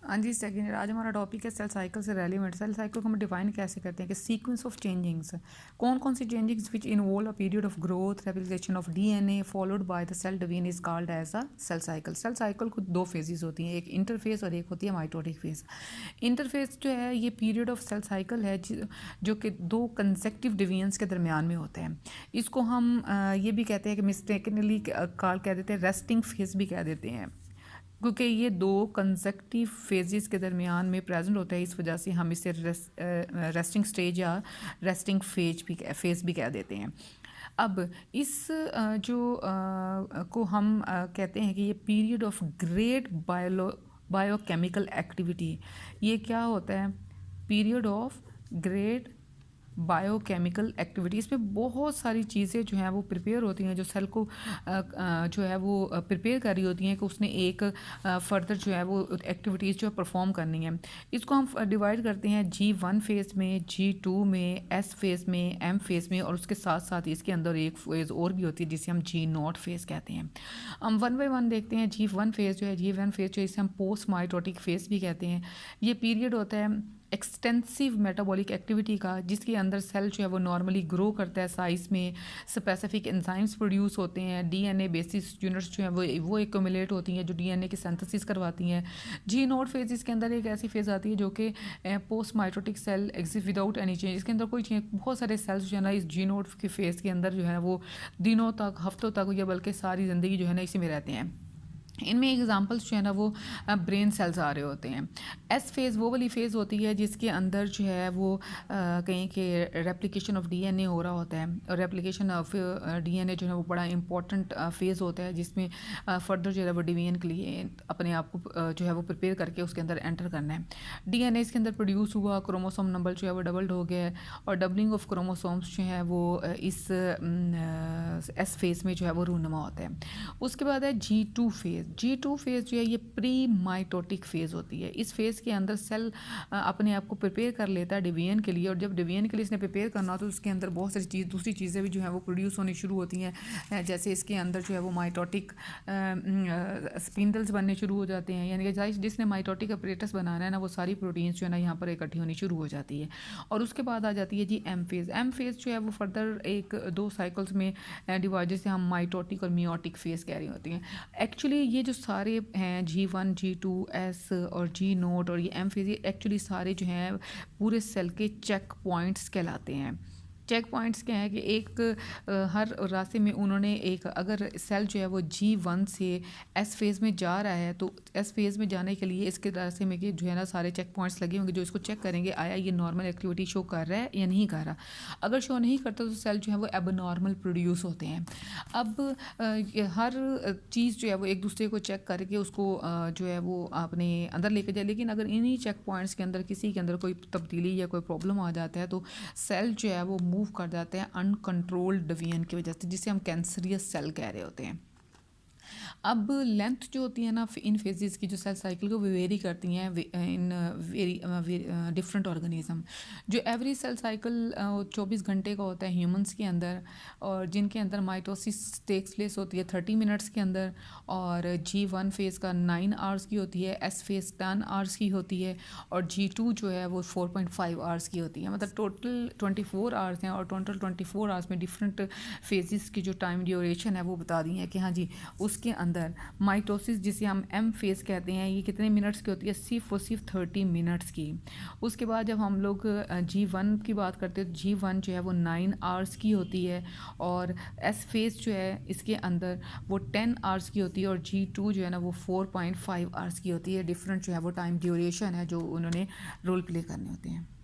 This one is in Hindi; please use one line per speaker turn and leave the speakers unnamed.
हाँ जी, सेकंड आज हमारा टॉपिक है सेल साइकिल से रेलिवेंट। सेल साइकिल को हम डिफाइन कैसे करते हैं कि सीक्वेंस ऑफ चेंजिंग्स, कौन कौन सी changings which involve a period of growth replication of DNA followed by the cell division is called as a cell cycle. Cell cycle को दो फेजेस होती हैं, एक इंटरफेस और एक होती है माइटोटिक फेज। इंटरफेस जो है ये पीरियड ऑफ सेल साइकिल है जो कि दो कंसेक्टिव डिवीजन्स के दरमियान में होते हैं। इसको हम ये भी कहते हैं कि मिस्टेकनली कॉल कह देते हैं, रेस्टिंग फेज भी कह देते हैं, क्योंकि ये दो कंसेक्टिव फेजेस के दरमियान में प्रेजेंट होता है। इस वजह से हम इसे रेस्टिंग स्टेज या रेस्टिंग फेज भी कह देते हैं। अब इस को हम कहते हैं कि ये period of great biochemical activity. ये क्या होता है? Period of great biochemical activity. इसमें बहुत सारी चीज़ें जो हैं वो प्रिपेयर होती हैं, जो सेल को जो है वो प्रिपेयर कर रही होती हैं कि उसने एक फर्दर जो है वो एक्टिविटीज़ जो है परफॉर्म करनी है। इसको हम डिवाइड करते हैं G1 फेज़ में, G2 में, S फेज़ में, M फेज़ में, और उसके साथ साथ इसके अंदर एक फेज़ और भी होती है जिसे हम G0 फेज़ कहते हैं। हम वन बाई वन देखते हैं। G1 फेज़ जो है, G1 फेज़ जो इसे हम पोस्ट माइटोटिक फेज़ भी कहते हैं। ये पीरियड होता है एक्सटेंसिव मेटाबॉलिक एक्टिविटी का, जिसके अंदर सेल जो है वो नॉर्मली ग्रो करता है साइज़ में, स्पेसिफिक एंजाइम्स प्रोड्यूस होते हैं, डीएनए बेसिस यूनिट्स जो हैं वो एक्यूमुलेट होती हैं जो डीएनए की सिंथेसिस करवाती हैं। G0 फेज इसके अंदर एक ऐसी फेज़ आती है जो कि post mitotic cell exist without any change. इसके अंदर कोई चेंज, बहुत सारे सेल्स जो है ना इस G0 के फेज़ के अंदर जो है वो दिनों तक, हफ्तों तक, या बल्कि सारी ज़िंदगी जो है ना इसी में रहते हैं। इनमें एग्जांपल्स जो है ना वो ब्रेन सेल्स आ रहे होते हैं। एस फेज़ वो वाली फेज़ होती है जिसके अंदर जो है वो कहीं के रेप्लिकेशन ऑफ डीएनए हो रहा होता है, और रेप्लिकेशन ऑफ डीएनए जो है वो बड़ा इंपॉर्टेंट फेज़ होता है, जिसमें फर्दर जो है वो डिवीजन के लिए अपने आप को जो है वो प्रिपेयर करके उसके अंदर एंटर करना है। डीएनए इसके अंदर प्रोड्यूस हुआ, क्रोमोसोम नंबर जो है वो डबल्ड हो गया है, और डबलिंग ऑफ क्रोमोसोम्स जो है वो इस एस फेज़ में जो है वो रूनुमा होता है। उसके बाद है G2 फेज़। G2 फेज़ जो है ये प्री माइटोटिक फेज़ होती है। इस फेज़ के अंदर सेल अपने आप को प्रिपेयर कर लेता है डिवीजन के लिए, और जब डिवीजन के लिए इसने प्रिपेयर करना हो तो उसके अंदर बहुत सारी दूसरी चीज़ें भी जो है वो प्रोड्यूस होनी शुरू होती हैं। जैसे इसके अंदर जो है वो माइटोटिक स्पिंडल्स बनने शुरू हो जाते हैं, यानी कि जिसने माइटोटिक अपरेटस बनाना है ना, वो सारी प्रोटीन्स जो है ना यहाँ पर इकट्ठी होनी शुरू हो जाती है। और उसके बाद आ जाती है G M phase. M phase जो है वो फर्दर एक दो साइकिल्स में डिवाइड, जिसे हम माइटोटिक और मियोटिक फेज़ कह रही होती हैं। एक्चुअली ये जो सारे हैं G1, G2, S और G0 और ये M फेज़, ये एक्चुअली सारे जो हैं पूरे सेल के चेक पॉइंट्स कहलाते हैं। चेक पॉइंट्स क्या है कि एक हर रास्ते में उन्होंने एक, अगर सेल जो है वो G1 से S फेज़ में जा रहा है तो S फेज़ में जाने के लिए इसके रास्ते में कि जो है ना सारे चेक पॉइंट्स लगे होंगे जो इसको चेक करेंगे आया ये नॉर्मल एक्टिविटी शो कर रहा है या नहीं कर रहा। अगर शो नहीं करता तो सेल जो है वो एबनॉर्मल प्रोड्यूस होते हैं। अब हर चीज़ जो है वो एक दूसरे को चेक करके उसको जो है वो अपने अंदर लेके जाए, लेकिन अगर इन्हीं चेक पॉइंट्स के अंदर किसी के अंदर कोई तब्दीली या कोई प्रॉब्लम आ जाता है तो सेल जो है वो मूव कर जाते हैं अनकंट्रोल्ड डिवीजन की वजह से, जिसे हम कैंसरियस सेल कह रहे होते हैं। अब लेंथ जो होती है ना इन फेजेस की, जो सेल साइकिल को वेरी करती हैं इन वेरी डिफरेंट ऑर्गेनिज्म। जो एवरी सेल साइकिल 24 घंटे का होता है ह्यूमंस के अंदर, और जिनके अंदर माइटोसिस टेक्स प्लेस होती है 30 मिनट्स के अंदर, और G1 फेज़ का 9 आवर्स की होती है, S फेज़ 10 आवर्स की होती है, और G2 जो है वो 4.5 आवर्स की होती है। मतलब टोटल 24 आवर्स हैं, और टोटल 24 आवर्स में डिफरेंट फेजेस की जो टाइम ड्यूरेशन है वो बता दी है कि हाँ जी उसके अंदर माइटोसिस जिसे हम एम फेज़ कहते हैं ये कितने मिनट्स की होती है? सिर्फ और सिर्फ 30 मिनट्स की। उसके बाद जब हम लोग G1 की बात करते हैं तो G1 जो है वो 9 आवर्स की होती है, और एस फेज़ जो है इसके अंदर वो 10 आवर्स की होती है, और G2 जो है ना वो 4.5 आवर्स की होती है। डिफरेंट जो है वो टाइम ड्यूरेशन है जो उन्होंने रोल प्ले करने होते हैं।